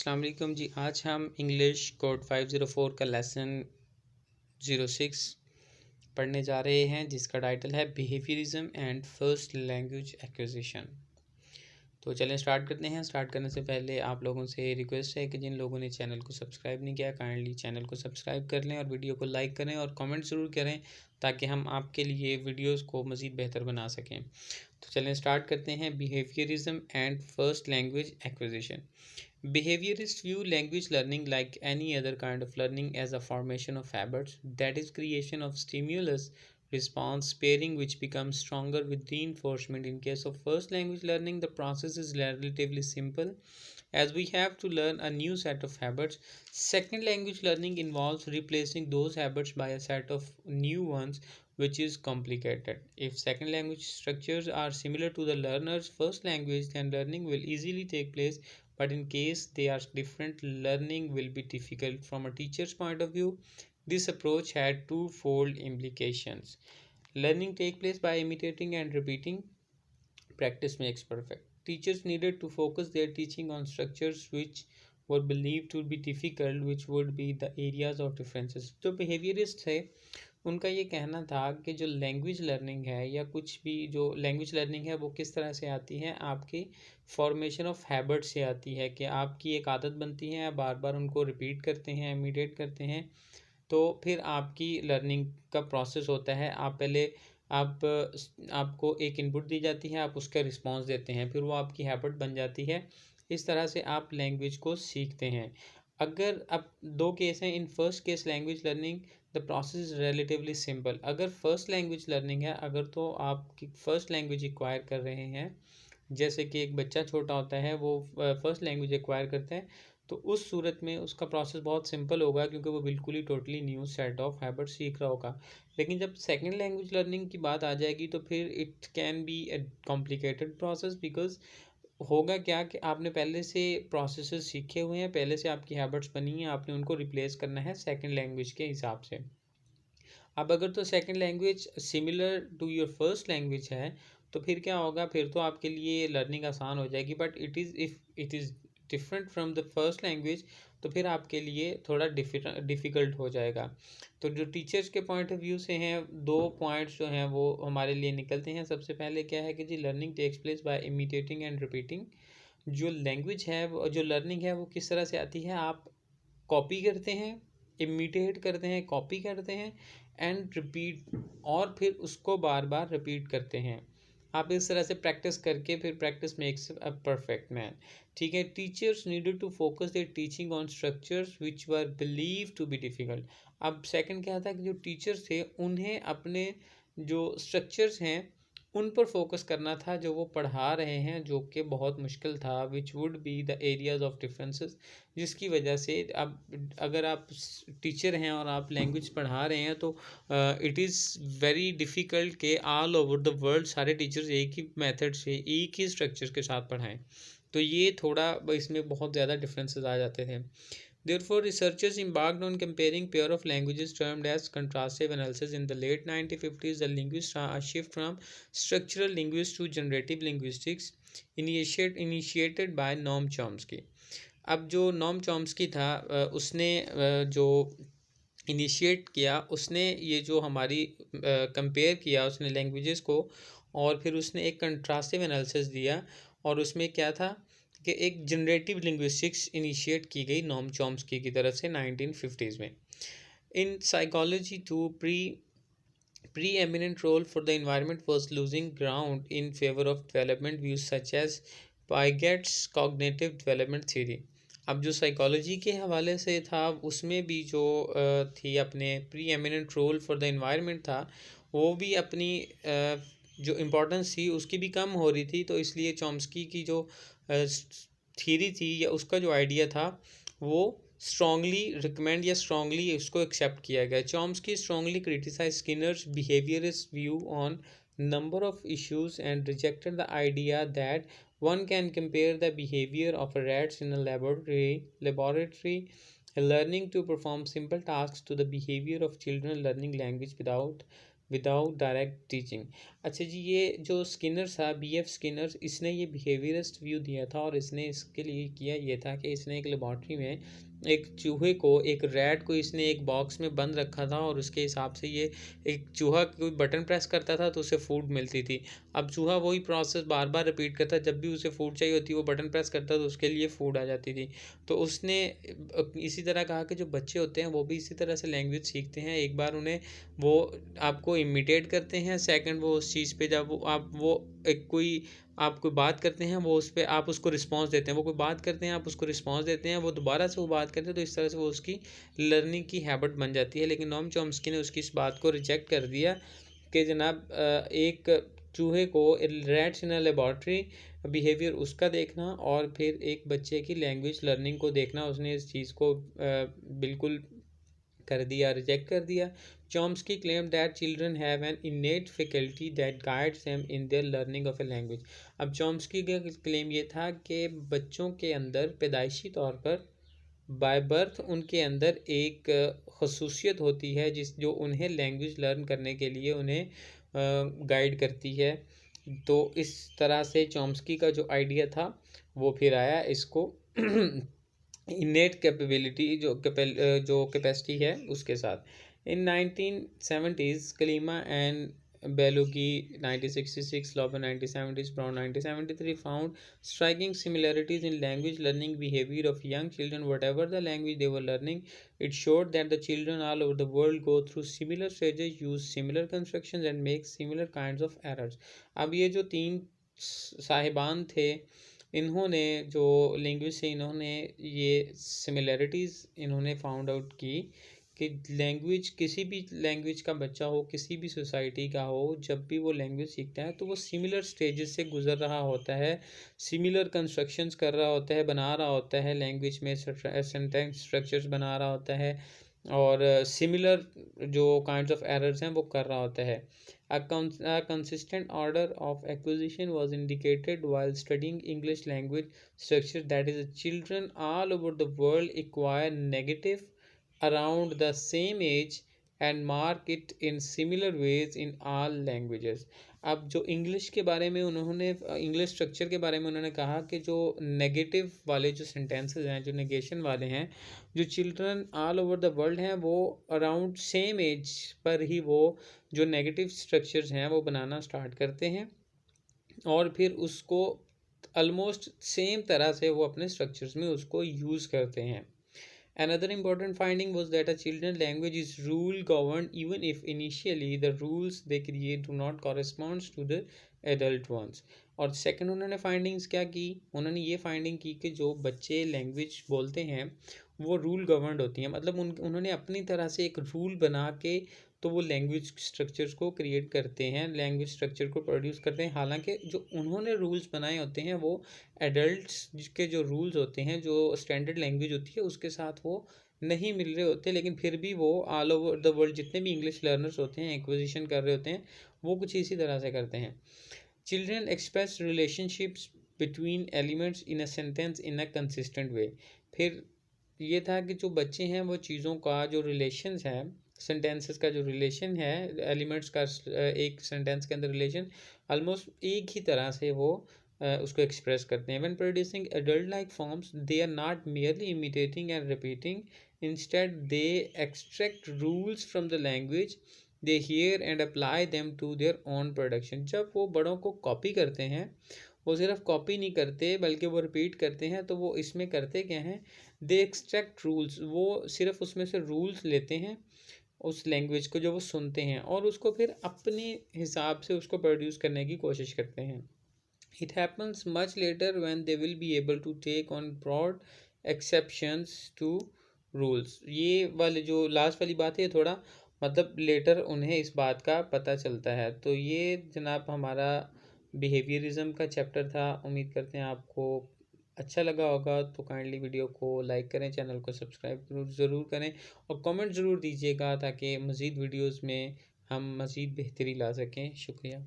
अस्सलाम वालेकुम जी। आज हम इंग्लिश कोड 504 का लेसन 06 पढ़ने जा रहे हैं, जिसका टाइटल है behaviourism and first language acquisition. तो चलें स्टार्ट करते हैं। स्टार्ट करने से पहले आप लोगों से रिक्वेस्ट है कि जिन लोगों ने चैनल को सब्सक्राइब नहीं किया, काइंडली चैनल को सब्सक्राइब कर लें और वीडियो को लाइक करें और कमेंट ज़रूर करें, ताकि हम आपके लिए वीडियोस को मज़ीद बेहतर बना सकें। तो चलें स्टार्ट करते हैं। Behaviourism and first language acquisition. Behaviorists view language learning like any other kind of learning as a formation of habits, that is, creation of stimulus response pairing which becomes stronger with reinforcement. In case of first language learning, the process is relatively simple, as we have to learn a new set of habits. Second language learning involves replacing those habits by a set of new ones, which is complicated. If second language structures are similar to the learner's first language, then learning will easily take place, but in case they are different, learning will be difficult. From a teacher's point of view, this approach had twofold implications. Learning takes place by imitating and repeating. Practice makes perfect. Teachers needed to focus their teaching on structures which were believed to be difficult, which would be the areas of differences. जो behaviorist थे, उनका ये कहना था कि जो language learning है या कुछ भी जो लैंग्वेज लर्निंग है, वो किस तरह से आती है, आपकी फॉर्मेशन ऑफ हैबिट से आती है, कि आपकी एक आदत बनती है, आप बार बार उनको रिपीट करते हैं, इमिटेट करते हैं, तो फिर आपकी लर्निंग का प्रोसेस होता है। आप पहले आप आपको एक इनपुट दी जाती है, आप उसका रिस्पॉन्स देते हैं, फिर वो आपकी हैबिट बन जाती है। इस तरह से आप लैंग्वेज को सीखते हैं। अगर अब दो केस हैं। In first case language learning the process is relatively simple. अगर फर्स्ट लैंग्वेज लर्निंग है, अगर तो आप फर्स्ट लैंग्वेज एक्वायर कर रहे हैं, जैसे कि एक बच्चा छोटा होता है, वो फर्स्ट लैंग्वेज एक्वायर करता है, तो उस सूरत में उसका प्रोसेस बहुत सिंपल होगा, क्योंकि वो बिल्कुल ही totally new set of habit सीख रहा होगा। लेकिन जब सेकंड लैंग्वेज लर्निंग की बात आ जाएगी, तो फिर it can be A complicated process, because होगा क्या कि आपने पहले से प्रोसेसेस सीखे हुए हैं, पहले से आपकी हैबिट्स बनी हैं, आपने उनको रिप्लेस करना है सेकंड लैंग्वेज के हिसाब से। अब अगर तो second language similar to your first language है, तो फिर क्या होगा, फिर तो आपके लिए लर्निंग आसान हो जाएगी। But if it is different from the first language, तो फिर आपके लिए थोड़ा डिफ़िकल्ट हो जाएगा। तो जो टीचर्स के पॉइंट ऑफ व्यू से हैं, दो पॉइंट्स जो हैं वो हमारे लिए निकलते हैं। सबसे पहले क्या है कि जी, learning takes place by imitating and repeating. जो लैंग्वेज है, जो लर्निंग है, वो किस तरह से आती है, आप कॉपी करते हैं, इमिटेट करते हैं, कॉपी करते हैं एंड रिपीट, और फिर उसको बार बार रिपीट करते हैं। आप इस तरह से प्रैक्टिस करके, फिर practice makes a perfect man. ठीक है। Teachers needed to focus their teaching on structures which were believe to be difficult. अब सेकंड क्या था कि जो टीचर्स थे, उन्हें अपने जो स्ट्रक्चर्स हैं उन पर फोकस करना था, जो वो पढ़ा रहे हैं, जो कि बहुत मुश्किल था, which would be the areas of differences, जिसकी वजह से अब अगर आप टीचर हैं और आप लैंग्वेज पढ़ा रहे हैं, तो इट इज़ वेरी डिफ़िकल्ट कि ऑल ओवर द वर्ल्ड सारे टीचर्स एक ही मेथड से, एक ही स्ट्रक्चर के साथ पढ़ाएं। तो ये थोड़ा इसमें बहुत ज़्यादा डिफरेंसेस आ जाते थे। Therefore, researchers embarked on comparing pair of languages termed as contrastive analysis. In the late 1950s, the linguists saw a shift from structural linguistics to generative linguistics, initiated by Noam Chomsky. अब जो Noam Chomsky था, उसने जो initiate किया, उसने ये जो हमारी कंपेयर किया उसने लैंग्वेजेस को, और फिर उसने एक कंट्रास्टिव एनालिसिस दिया, और उसमें क्या था कि एक जनरेटिव लिंग्विस्टिक्स इनिशिएट की गई नॉम चॉम्स्की की तरफ से 1950s में। In psychology to preeminent role for the environment was losing ground in favor of development views such as Piaget's cognitive development theory. अब जो साइकोलॉजी के हवाले से था, उसमें भी जो थी अपने preeminent role for the environment था, वो भी अपनी जो इम्पोर्टेंस थी उसकी भी कम हो रही थी। तो इसलिए चॉम्स्की की जो थीरी थी या उसका जो आइडिया था, वो स्ट्रांगली रिकमेंड या स्ट्रांगली उसको एक्सेप्ट किया गया। Chomsky strongly criticise Skinner's behaviourist view on number of issues and rejected the idea that one can compare the behavior of rats in a laboratory learning to perform simple tasks to the behavior of children learning language without without direct teaching. अच्छा जी, ये जो Skinner था, BF Skinner, इसने ये behaviourist view दिया था और इसने इसके लिए किया ये था कि इसने एक लेबॉर्ट्री में एक चूहे को, एक रैट को इसने एक बॉक्स में बंद रखा था और उसके हिसाब से ये एक चूहा कोई बटन प्रेस करता था तो उसे फूड मिलती थी। अब चूहा वही प्रोसेस बार बार रिपीट करता, जब भी उसे फूड चाहिए होती वो बटन प्रेस करता तो उसके लिए फूड आ जाती थी। तो उसने इसी तरह कहा कि जो बच्चे होते हैं वो भी इसी तरह से लैंग्वेज सीखते हैं, एक बार उन्हें वो आपको इमिटेट करते हैं, सेकंड वो उस चीज़ पे जब वो एक कोई आप कोई बात करते हैं वो उस पर आप उसको रिस्पॉन्स देते हैं, वो कोई बात करते हैं आप उसको रिस्पॉन्स देते हैं, वो दोबारा से वो बात करते हैं, तो इस तरह से वो उसकी लर्निंग की हैबिट बन जाती है। लेकिन नोम चॉम्स्की ने उसकी इस बात को रिजेक्ट कर दिया कि जनाब एक चूहे को रैट्स इन लेबॉर्ट्री बिहेवियर उसका देखना और फिर एक बच्चे की लैंग्वेज लर्निंग को देखना, उसने इस चीज़ को बिल्कुल कर दिया, रिजेक्ट कर दिया। Chomsky claimed that children have an innate faculty that guides them in their learning of a language. अब चॉम्स्की का क्लेम ये था कि बच्चों के अंदर पैदाइशी तौर पर बाय बर्थ उनके अंदर एक खसूसियत होती है जो उन्हें लैंग्वेज लर्न करने के लिए उन्हें गाइड करती है। तो इस तरह से चॉम्स्की का जो आइडिया था वो फिर आया इसको इनेट कैपेबिलिटी जो कैपेसिटी है उसके साथ। In 1970s Klima and Bellugi 1966, Loban 1970s, Brown 1973 found striking similarities in language learning behavior of young children whatever the language they were learning. It showed that the children all over the world go through similar stages, use similar constructions and make similar kinds of errors. अब ये जो तीन साहिबान थे इन्होंने जो language से इन्होंने ये सिमिलैरिटीज़ इन्होंने फाउंड आउट की कि लैंग्वेज, किसी भी लैंग्वेज का बच्चा हो, किसी भी सोसाइटी का हो, जब भी वो लैंग्वेज सीखता है तो वो सिमिलर स्टेजेस से गुजर रहा होता है, सिमिलर कंस्ट्रक्शंस कर रहा होता है, बना रहा होता है, लैंग्वेज में सेंटेंस स्ट्रक्चर्स बना रहा होता है और सिमिलर जो काइंड्स ऑफ एरर्स हैं वो कर रहा होता है। A consistent order of acquisition was indicated while studying English language structure, that is, children all over the world acquire negative around the same age and mark it in similar ways in all languages. अब जो English के बारे में उन्होंने English structure के बारे में उन्होंने कहा कि जो नेगेटिव वाले जो सेंटेंसेस हैं, जो नेगेशन वाले हैं, जो children all over the world हैं वो अराउंड सेम एज पर ही वो जो नेगेटिव स्ट्रक्चर्स हैं वो बनाना स्टार्ट करते हैं और फिर उसको ऑलमोस्ट सेम तरह से वो अपने स्ट्रक्चर्स में उसको यूज़ करते हैं। Another important finding was that a children's language is rule governed even if initially the rules they create do not correspond to the adult ones. और सेकंड उन्होंने फाइंडिंग्स क्या की, उन्होंने ये फाइंडिंग की कि जो बच्चे लैंग्वेज बोलते हैं वो रूल गवर्नड होती हैं, मतलब उन्होंने अपनी तरह से एक रूल बना के तो वो लैंग्वेज स्ट्रक्चर्स को क्रिएट करते हैं, लैंग्वेज स्ट्रक्चर को प्रोड्यूस करते हैं। हालांकि जो उन्होंने रूल्स बनाए होते हैं वो एडल्ट्स के जो रूल्स होते हैं, जो स्टैंडर्ड लैंग्वेज होती है उसके साथ वो नहीं मिल रहे होते, लेकिन फिर भी वो ऑल ओवर द वर्ल्ड जितने भी इंग्लिश लर्नर्स होते हैं, एक्विजिशन कर रहे होते हैं, वो कुछ इसी तरह से करते हैं। Children express relationships between elements in a sentence in a consistent way. फिर ये था कि जो बच्चे हैं वो चीज़ों का जो रिलेशंस है, सेंटेंसेस का जो रिलेशन है, एलिमेंट्स का एक सेंटेंस के अंदर रिलेशन ऑलमोस्ट एक ही तरह से वो उसको एक्सप्रेस करते हैं। When producing adult like forms they are not merely imitating and repeating, instead they extract rules from the language they hear and apply them to their own production. जब वो बड़ों को कॉपी करते हैं, वो सिर्फ कॉपी नहीं करते बल्कि वो रिपीट करते हैं, तो वो इसमें करते क्या हैं, दे एक्सट्रैक्ट रूल्स, वो सिर्फ उसमें से रूल्स लेते हैं उस लैंग्वेज को जो वो सुनते हैं और उसको फिर अपने हिसाब से उसको प्रोड्यूस करने की कोशिश करते हैं। It happens much later when they will be able to take on broad exceptions to rules. ये वाले जो लास्ट वाली बात है थोड़ा मतलब लेटर उन्हें इस बात का पता चलता है। तो ये जनाब हमारा बिहेवियरिज्म का चैप्टर था। उम्मीद करते हैं आपको अच्छा लगा होगा, तो काइंडली वीडियो को लाइक करें, चैनल को सब्सक्राइब ज़रूर करें और कमेंट ज़रूर दीजिएगा ताकि मज़ीद वीडियोस में हम मज़ीद बेहतरी ला सकें। शुक्रिया।